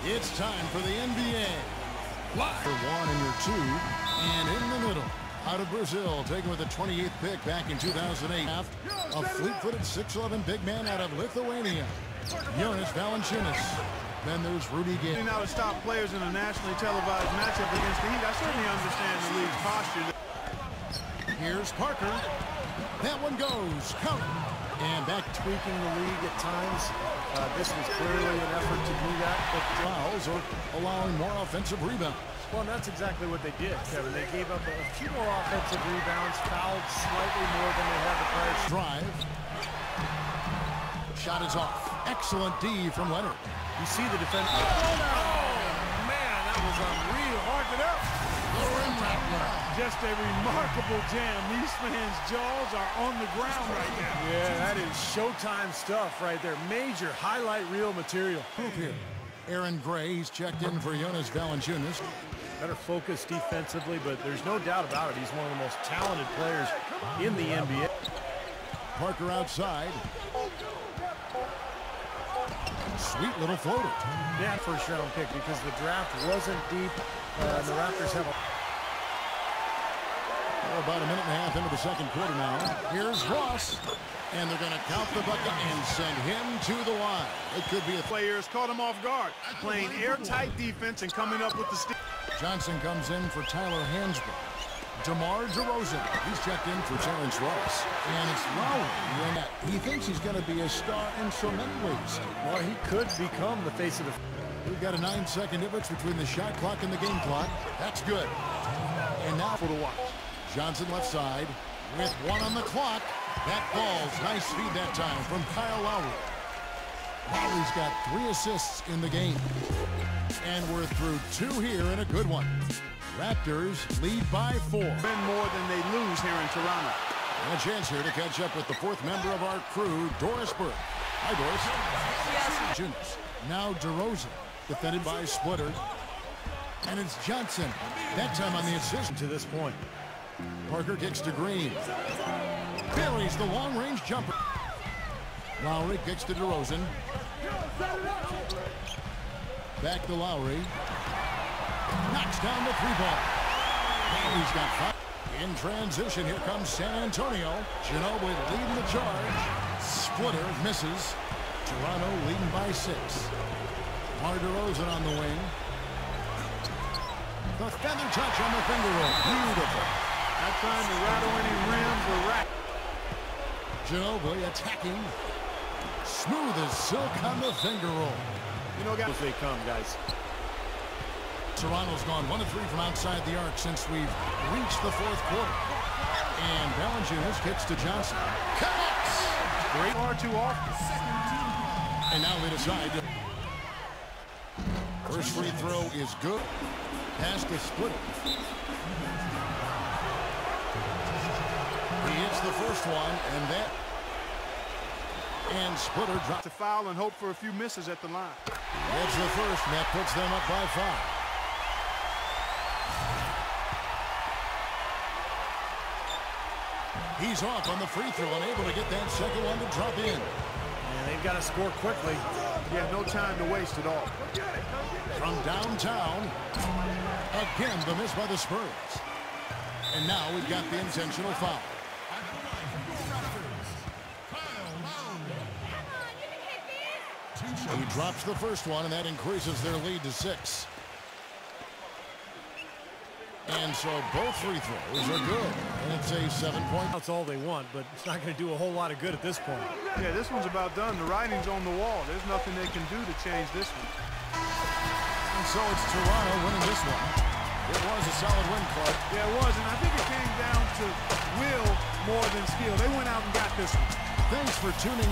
It's time for the NBA. For one and your two, and in the middle, out of Brazil, taken with the 28th pick back in 2008. A fleet-footed 6'11" big man out of Lithuania, Jonas Valanciunas. Then there's Rudy Gay. Now to stop players in a nationally televised matchup against the Heat. I certainly understand the league's posture. Here's Parker. That one goes. Count. And back tweaking the league at times. This was clearly an effort to do that, but fouls or allowing more offensive rebounds. Well, that's exactly what they did, Kevin. They gave up a few more offensive rebounds, fouled slightly more than they had the prior drive. Shot is off. Excellent D from Leonard. You see the defense. Oh, man, that was unreal. Mark it up. Just a remarkable jam. These fans' jaws are on the ground right now. Yeah, that is Showtime stuff right there. Major highlight reel material. Here. Aaron Gray, he's checked in for Jonas Valanciunas. Better focus defensively, but there's no doubt about it. He's one of the most talented players in the NBA. Parker outside. Sweet little floater. Yeah, first round pick because the draft wasn't deep. The Raptors have about a minute and a half into the second quarter now. Here's Ross. And they're going to count the bucket and send him to the line. It could be a players caught him off guard, playing airtight defense and coming up with the steal. Johnson comes in for Tyler Hansbrough. DeMar DeRozan, he's checked in for Terrence Ross. And it's Lowry. He thinks he's going to be a star instrumentalist. Well, he could become the face of the... We've got a 9-second difference between the shot clock and the game clock. That's good. And now for the watch. Johnson left side with one on the clock. That falls. Nice feed that time from Kyle Lowry. Lowry's got 3 assists in the game. And we're through 2 here in a good one. Raptors lead by 4. Win more than they lose here in Toronto. And a chance here to catch up with the 4th member of our crew, Doris Burke. Hi, Doris. Yes. Now DeRozan, defended by Splitter. And it's Johnson. That time on the assist to this point. Parker kicks to Green. Buries the long-range jumper. Lowry kicks to DeRozan. Back to Lowry. Knocks down the 3-ball. He's got 5. In transition, here comes San Antonio. Ginobili leading the charge. Splitter misses. Toronto leading by 6. DeRozan on the wing. The feather touch on the finger roll. Beautiful. Not trying to rattle any rims or rack. Ginobili attacking. Smooth as silk on the finger roll. You know, guys, they come, guys. Toronto's gone 1 of 3 from outside the arc since we've reached the 4th quarter. And Valanciunas kicks to Johnson. Connects! Great far too often. And now they decide. First free throw is good. Pass to Splitter. He hits the first one, and Splitter drops a foul and hope for a few misses at the line. That's the first, and that puts them up by 5. He's off on the free throw, unable to get that second one to drop in. And they've got to score quickly. Yeah, no time to waste at all. From downtown, again the miss by the Spurs. And now we've got the intentional foul. He drops the first one, and that increases their lead to 6. And so both free throws are good. And it's a 7-point. That's all they want, but it's not going to do a whole lot of good at this point. Yeah, this one's about done. The writing's on the wall. There's nothing they can do to change this one. And so it's Toronto winning this one. It was a solid win, Clark. Yeah, it was, and I think it came down to will more than skill. They went out and got this one. Thanks for tuning in.